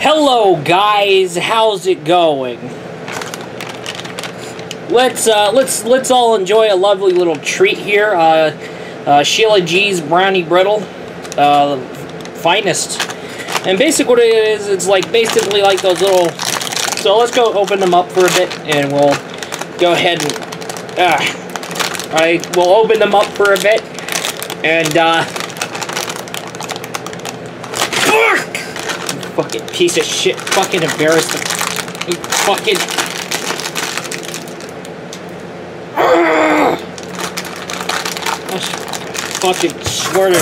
Hello guys, how's it going? Let's all enjoy a lovely little treat here. Sheila G's Brownie Brittle, finest. And basically what it is, it's like basically like those little. So let's go open them up for a bit, and we'll go ahead and we'll open them up for a bit, and fucking piece of shit, fucking embarrassing, fucking. Fucking swear to.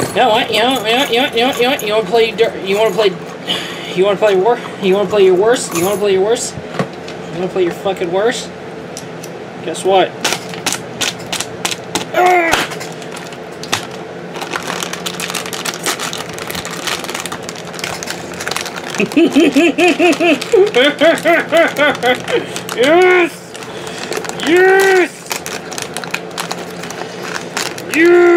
You know what? You want to play? You want to play? You want to play war? You want to play your worst? You want to play your worst? You want to play your fucking worst? Guess what? Yes! Yes! Yeah!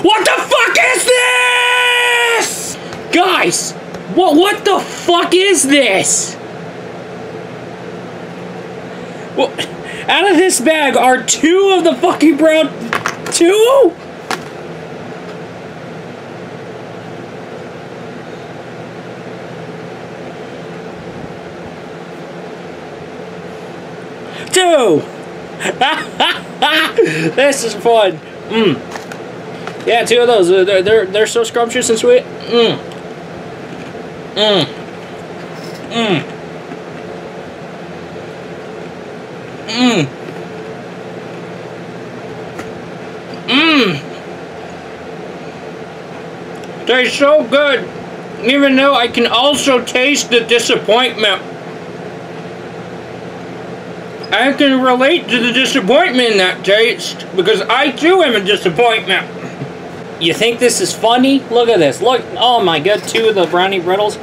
What the fuck is this? Guys, what the fuck is this? Well, out of this bag are two of the fucking brown... Two? Two! This is fun. Yeah, two of those. They're so scrumptious and sweet. Tastes so good. Even though I can also taste the disappointment. I can relate to the disappointment in that taste because I too am a disappointment. You think this is funny? Look at this. Look. Oh my god, two of the Brownie Brittles.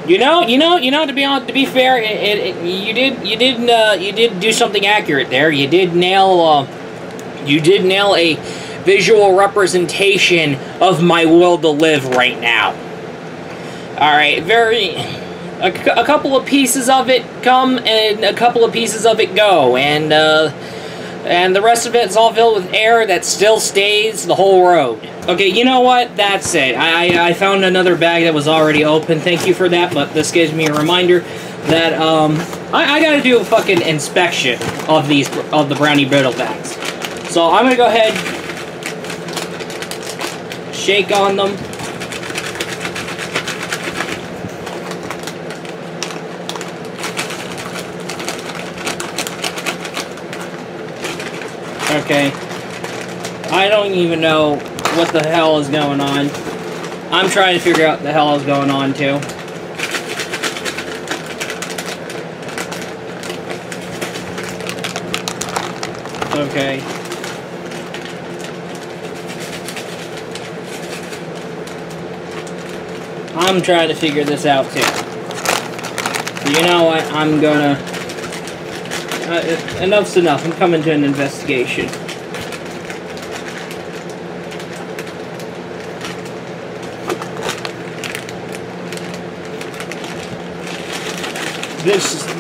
You know. To be fair, you did do something accurate there. You did nail a visual representation of my will to live right now. All right, a couple of pieces of it come and a couple of pieces of it go, and the rest of it is all filled with air that still stays the whole road. Okay, you know what? That's it. I found another bag that was already open. Thank you for that, but this gives me a reminder that I gotta do a fucking inspection of the Brownie Brittle bags. So I'm gonna go ahead, shake on them. Okay. I don't even know what the hell is going on. I'm trying to figure out what the hell is going on too. Okay. I'm trying to figure this out too. So you know what? I'm gonna... enough's enough. I'm coming to an investigation.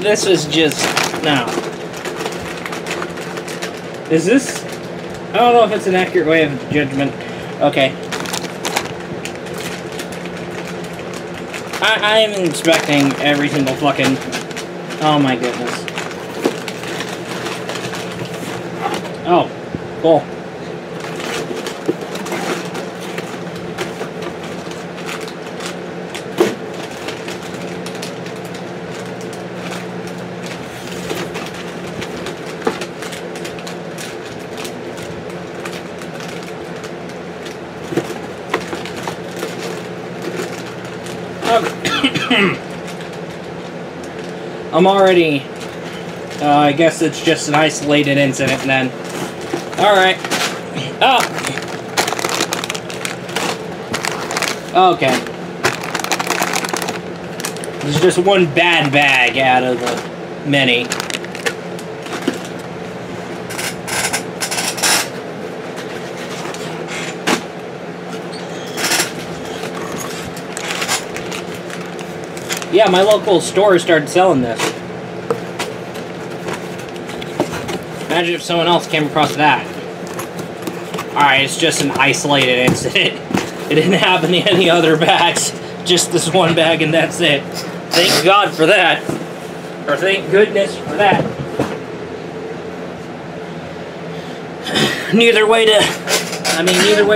This is just... no. Is this... I don't know if it's an accurate way of judgment. Okay. I am inspecting every single fucking... Oh my goodness. Oh, cool. I'm already, I guess it's just an isolated incident then. Alright. Oh! Okay. This is just one bad bag out of the many. Yeah, my local store started selling this. Imagine if someone else came across that. Alright, it's just an isolated incident. It didn't happen in any other bags. Just this one bag and that's it. Thank God for that. Or thank goodness for that. Neither way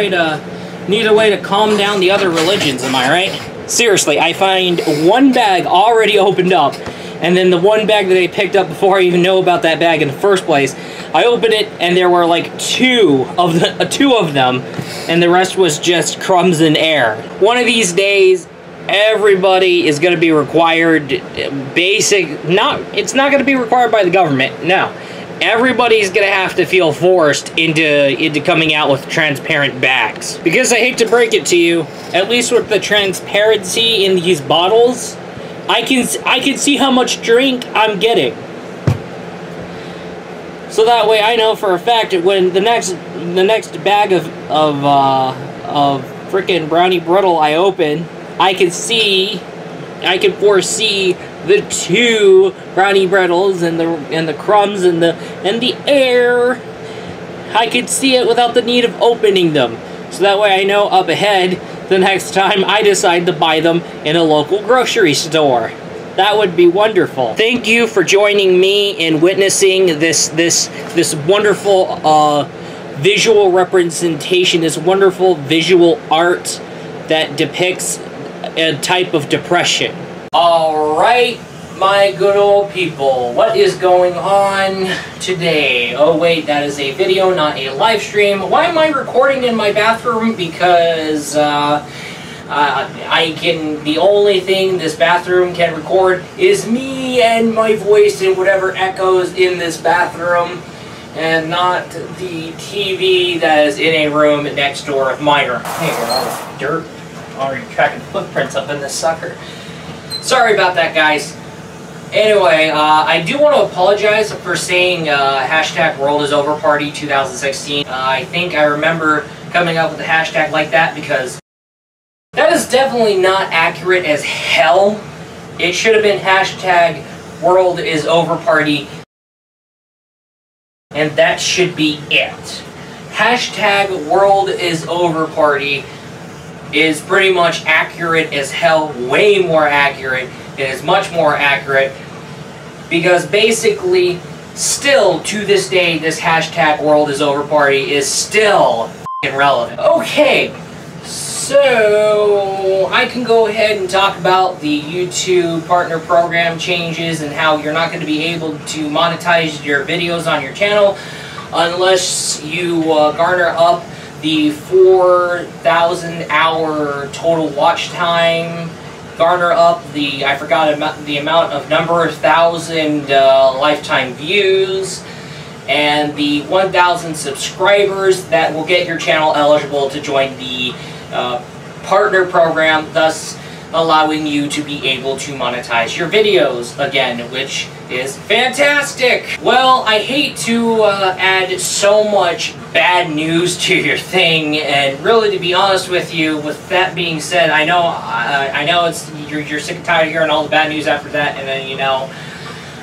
to calm down the other religions, am I right? Seriously, I find one bag already opened up, and then the one bag that I picked up before I even know about that bag in the first place, I opened it and there were like two of them, and the rest was just crumbs and air. One of these days, everybody is going to be required it's not going to be required by the government, no. Everybody's gonna have to feel forced into coming out with transparent bags. Because I hate to break it to you, at least with the transparency in these bottles, I can see how much drink I'm getting. So that way I know for a fact that when the next bag of frickin' Brownie Brittle I open, I can foresee the two Brownie Brittles and the crumbs and the air. I could see it without the need of opening them. So that way I know up ahead the next time I decide to buy them in a local grocery store. That would be wonderful. Thank you for joining me in witnessing this wonderful visual representation, this wonderful visual art that depicts a type of depression. Alright, my good old people, what is going on today? Oh wait, that is a video, not a live stream. Why am I recording in my bathroom? Because the only thing this bathroom can record is me and my voice and whatever echoes in this bathroom, and not the TV that is in a room next door of mine. Hey, all this dirt, already tracking footprints up in this sucker. Sorry about that, guys. Anyway, I do want to apologize for saying hashtag World is Over Party 2016. I think I remember coming up with a hashtag like that because that is definitely not accurate as hell. It should have been hashtag World is Over Party, and that should be it. Hashtag World is Over Party is pretty much accurate as hell, way more accurate. It is much more accurate because basically, still to this day, this hashtag World is Over Party is still f***ing relevant. Okay, so I can go ahead and talk about the YouTube partner program changes and how you're not going to be able to monetize your videos on your channel unless you garner up the 4,000 hour total watch time, garner up the, I forgot the amount of number of thousand lifetime views, and the 1,000 subscribers that will get your channel eligible to join the partner program, thus allowing you to be able to monetize your videos again, which is fantastic. Well, I hate to add so much bad news to your thing, and really, to be honest with you, with that being said, I know it's you're sick and tired of hearing all the bad news after that, and then, you know,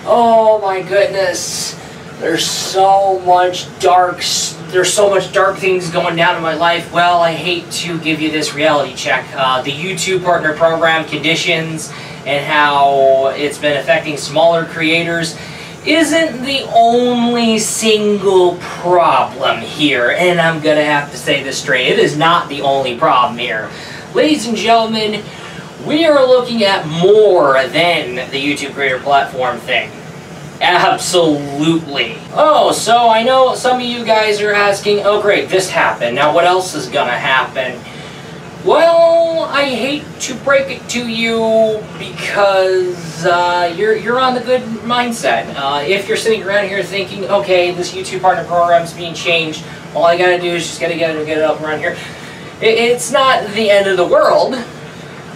oh my goodness, There's so much dark things going down in my life. Well, I hate to give you this reality check. The YouTube Partner Program conditions and how it's been affecting smaller creators isn't the only single problem here. And I'm gonna have to say this straight. It is not the only problem here. Ladies and gentlemen, we are looking at more than the YouTube Creator Platform thing. Absolutely. Oh, so I know some of you guys are asking, oh great, this happened. Now what else is gonna happen? Well, I hate to break it to you because you're on the good mindset. If you're sitting around here thinking, okay, this YouTube Partner Program is being changed, all I gotta do is just gotta get it up around here. It's not the end of the world.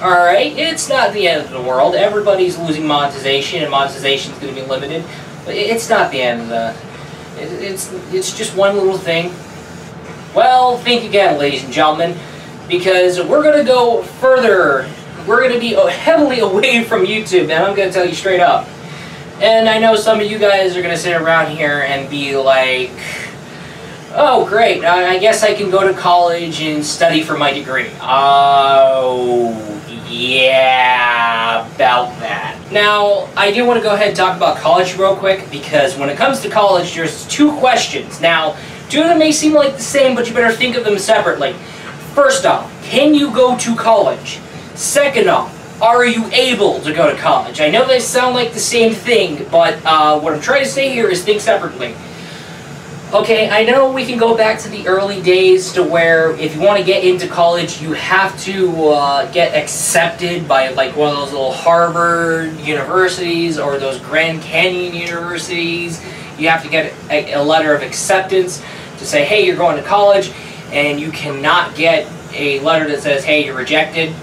Alright, it's not the end of the world. Everybody's losing monetization, and monetization is going to be limited. But it's not the end of the... It's just one little thing. Well, think again, ladies and gentlemen, because we're going to go further. We're going to be heavily away from YouTube, and I'm going to tell you straight up. And I know some of you guys are going to sit around here and be like, oh, great, I guess I can go to college and study for my degree. Oh, yeah, about that. Now, I do want to go ahead and talk about college real quick, because when it comes to college, there's two questions. Now, two of them may seem like the same, but you better think of them separately. First off, can you go to college? Second off, are you able to go to college? I know they sound like the same thing, but what I'm trying to say here is think separately. Okay, I know we can go back to the early days to where if you want to get into college, you have to get accepted by like one of those little Harvard universities or those Grand Canyon universities. You have to get a letter of acceptance to say, hey, you're going to college, and you cannot get a letter that says, hey, you're rejected.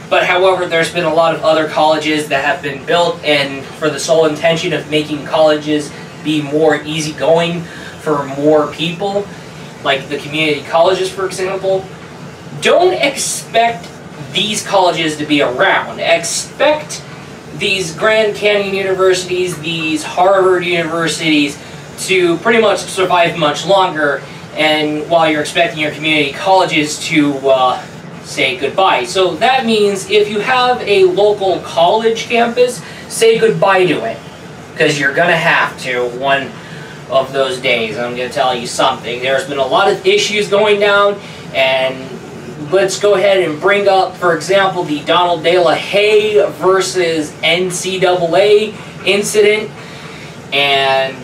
But however, there's been a lot of other colleges that have been built, and for the sole intention of making colleges be more easygoing for more people, like the community colleges, for example. Don't expect these colleges to be around. Expect these Grand Canyon universities, these Harvard universities to pretty much survive much longer, and while you're expecting your community colleges to say goodbye. So that means if you have a local college campus, say goodbye to it, because you're gonna have to one of those days. I'm going to tell you something. There's been a lot of issues going down, and let's go ahead and bring up, for example, the Donald De La Haye versus NCAA incident, and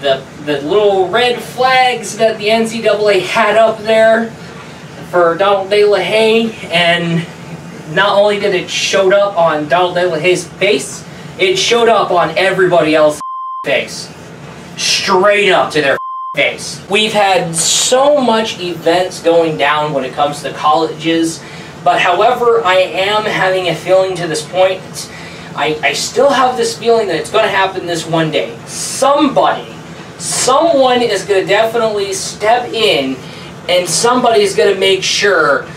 the little red flags that the NCAA had up there for Donald De La Haye, and not only did it showed up on Donald De La Haye's face, it showed up on everybody else's face. Straight up to their face. We've had so much events going down when it comes to colleges, but however, I am having a feeling to this point, I still have this feeling that it's going to happen this one day. Someone is going to definitely step in, and somebody is going to make sure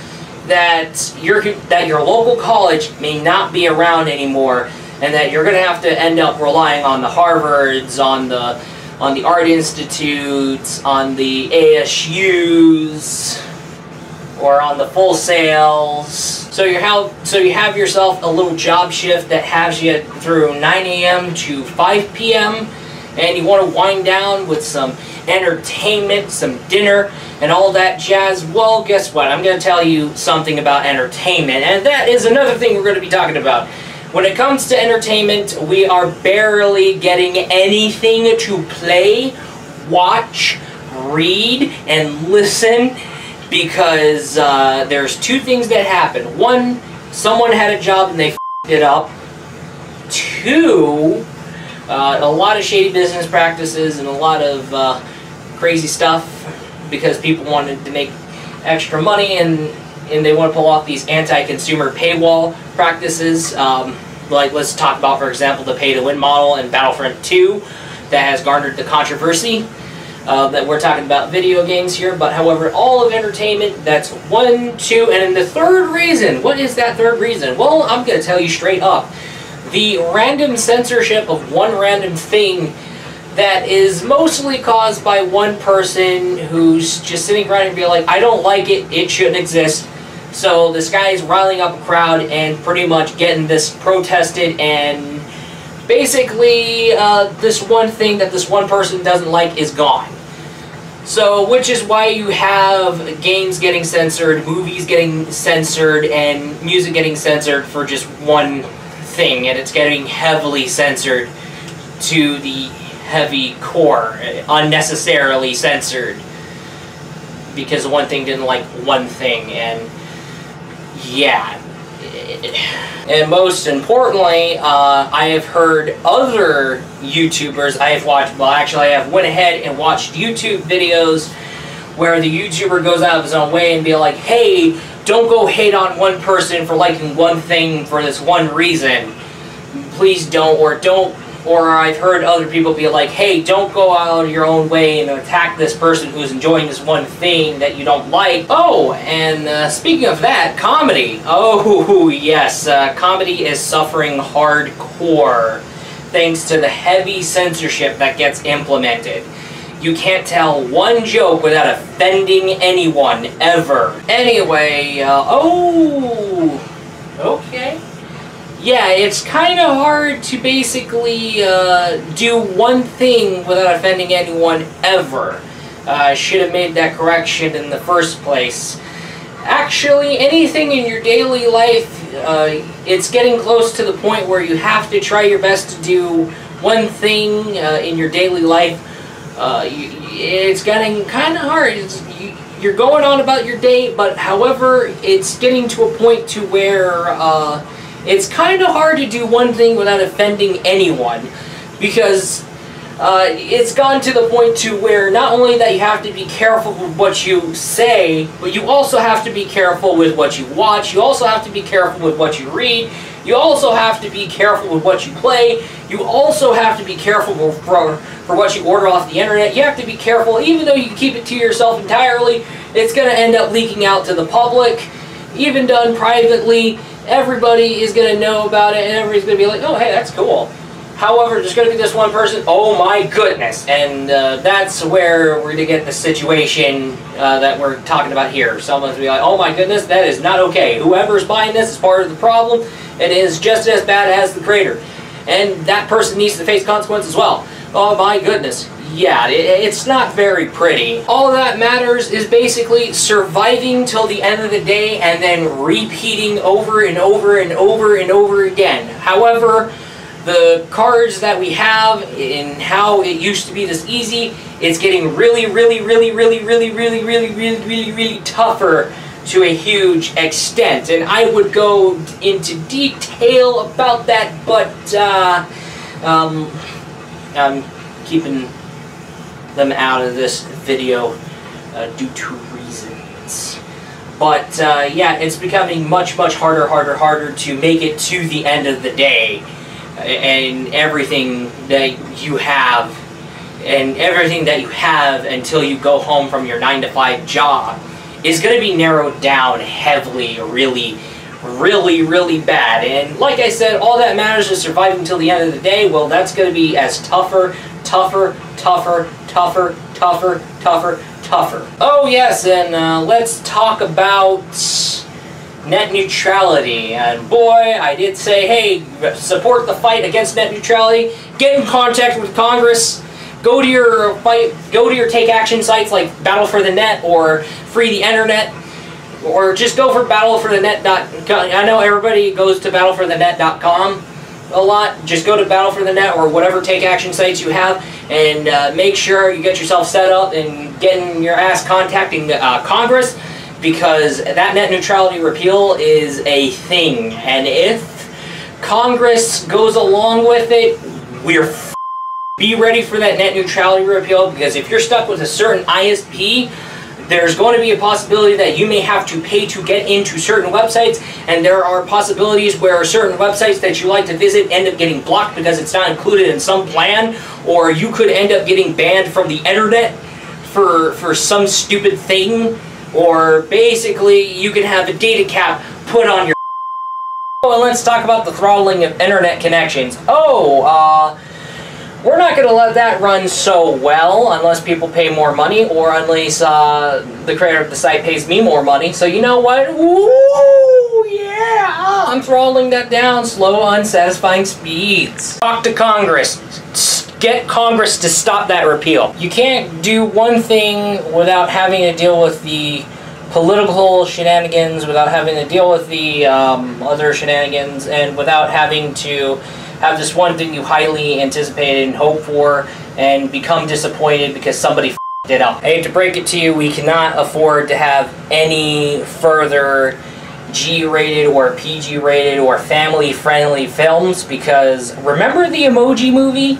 that your local college may not be around anymore, and that you're going to have to end up relying on the Harvards, on the Art Institutes, on the ASUs, or on the Full Sails. So you have yourself a little job shift that has you through 9 a.m. to 5 p.m. and you want to wind down with some entertainment, some dinner, and all that jazz. Well, guess what? I'm going to tell you something about entertainment, and that is another thing we're going to be talking about. When it comes to entertainment, we are barely getting anything to play, watch, read, and listen, because there's two things that happen. One, someone had a job and they f***ed it up. Two, a lot of shady business practices and a lot of crazy stuff because people wanted to make extra money, and they want to pull off these anti-consumer paywall practices. Like, let's talk about, for example, the pay-to-win model in Battlefront 2 that has garnered the controversy. That we're talking about video games here, but however, all of entertainment, that's 1, 2, and then the third reason. What is that third reason? Well, I'm going to tell you straight up. The random censorship of one random thing that is mostly caused by one person who's just sitting around and being like, I don't like it, it shouldn't exist. So this guy is riling up a crowd and pretty much getting this protested, and basically this one thing that this one person doesn't like is gone. So, which is why you have games getting censored, movies getting censored, and music getting censored for just one thing, and it's getting heavily censored to the heavy core, unnecessarily censored, because one thing didn't like one thing, and yeah. And most importantly, I have heard other YouTubers, I have went ahead and watched YouTube videos where the YouTuber goes out of his own way and be like, hey, don't go hate on one person for liking one thing for this one reason. Please don't, or I've heard other people be like, hey, don't go out of your own way and attack this person who's enjoying this one thing that you don't like. Oh, and speaking of that, comedy. Oh, yes, comedy is suffering hardcore thanks to the heavy censorship that gets implemented. You can't tell one joke without offending anyone, ever. Anyway, okay. Yeah, it's kind of hard to basically do one thing without offending anyone ever. I should have made that correction in the first place. Actually, anything in your daily life, it's getting close to the point where you have to try your best to do one thing in your daily life. It's getting kind of hard. You're going on about your day, but however, it's getting to a point to where it's kind of hard to do one thing without offending anyone, because it's gone to the point to where not only that you have to be careful with what you say, but you also have to be careful with what you watch, you also have to be careful with what you read, you also have to be careful with what you play, you also have to be careful for what you order off the internet. You have to be careful, even though you keep it to yourself entirely, it's going to end up leaking out to the public. Even done privately, everybody is going to know about it, and everybody's going to be like, oh, hey, that's cool. However, there's going to be this one person, oh my goodness, and that's where we're going to get the situation that we're talking about here. Someone's going to be like, oh my goodness, that is not okay. Whoever's buying this is part of the problem. It is just as bad as the creator. And that person needs to face consequences as well. Oh my goodness. Yeah, it's not very pretty. All that matters is basically surviving till the end of the day and then repeating over and over and over and over again. However, the cards that we have and how it used to be this easy, it's getting really tougher to a huge extent. And I would go into detail about that, but I'm keeping them out of this video due to reasons. But yeah, it's becoming much harder to make it to the end of the day, and everything that you have until you go home from your 9-to-5 job is going to be narrowed down heavily, really bad. And like I said, all that matters is surviving until the end of the day. Well, that's going to be as tougher. Oh yes, and let's talk about net neutrality. And boy, I did say, hey, support the fight against net neutrality. Get in contact with Congress. Go to your take action sites like Battle for the Net or Free the Internet, or just go for battleforthenet.com. I know everybody goes to battleforthenet.com a lot. Just go to Battle for the Net or whatever take action sites you have, and make sure you get yourself set up and getting your ass contacting Congress, because that net neutrality repeal is a thing, and if Congress goes along with it, be ready for that net neutrality repeal, because if you're stuck with a certain ISP, there's going to be a possibility that you may have to pay to get into certain websites, and there are possibilities where certain websites that you like to visit end up getting blocked because it's not included in some plan, or you could end up getting banned from the internet for some stupid thing, or basically you can have a data cap put on your... Oh, and let's talk about the throttling of internet connections. We're not going to let that run so well unless people pay more money or unless the creator of the site pays me more money. So you know what? Ooh, yeah! I'm throttling that down. Slow, unsatisfying speeds. Talk to Congress. Get Congress to stop that repeal. You can't do one thing without having to deal with the political shenanigans, without having to deal with the other shenanigans, and without having to have this one thing you highly anticipated and hope for and become disappointed because somebody f***ed it up. I hate to break it to you, we cannot afford to have any further G-rated or PG-rated or family-friendly films because remember the Emoji Movie?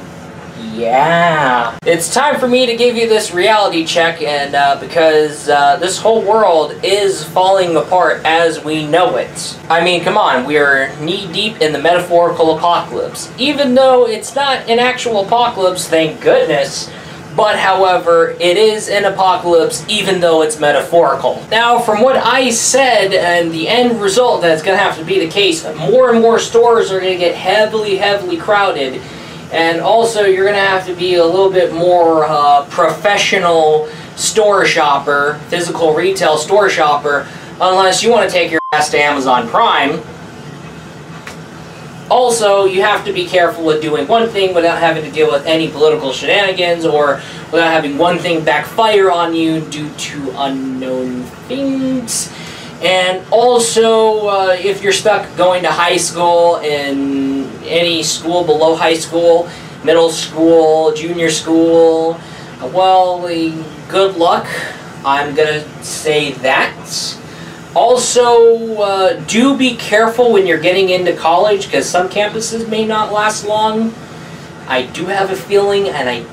Yeah. It's time for me to give you this reality check, and because this whole world is falling apart as we know it. I mean, come on, we are knee-deep in the metaphorical apocalypse. Even though it's not an actual apocalypse, thank goodness, but however, it is an apocalypse even though it's metaphorical. Now, from what I said and the end result that's going to have to be the case, more and more stores are going to get heavily crowded. And also, you're going to have to be a little bit more professional store shopper, physical retail store shopper, unless you want to take your ass to Amazon Prime. Also, you have to be careful with doing one thing without having to deal with any political shenanigans or without having one thing backfire on you due to unknown things. And also, if you're stuck going to high school in any school below high school, middle school, junior school, well, good luck. I'm gonna say that. Also, do be careful when you're getting into college because some campuses may not last long. I do have a feeling, and I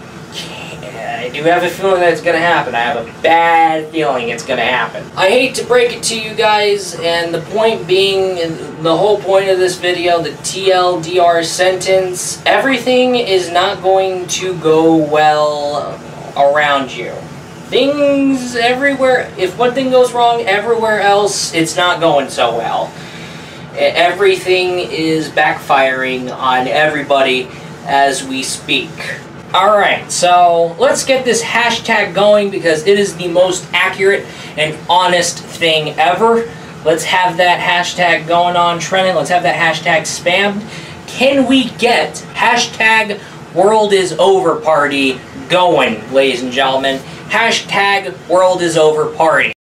do have a feeling that it's going to happen. I have a bad feeling it's going to happen. I hate to break it to you guys, and the point being, the whole point of this video, the TLDR sentence, everything is not going to go well around you. Things everywhere, if one thing goes wrong, everywhere else, it's not going so well. Everything is backfiring on everybody as we speak. Alright, so let's get this hashtag going because it is the most accurate and honest thing ever. Let's have that hashtag going on trending. Let's have that hashtag spammed. Can we get hashtag World is Over Party going, ladies and gentlemen? Hashtag World is Over Party.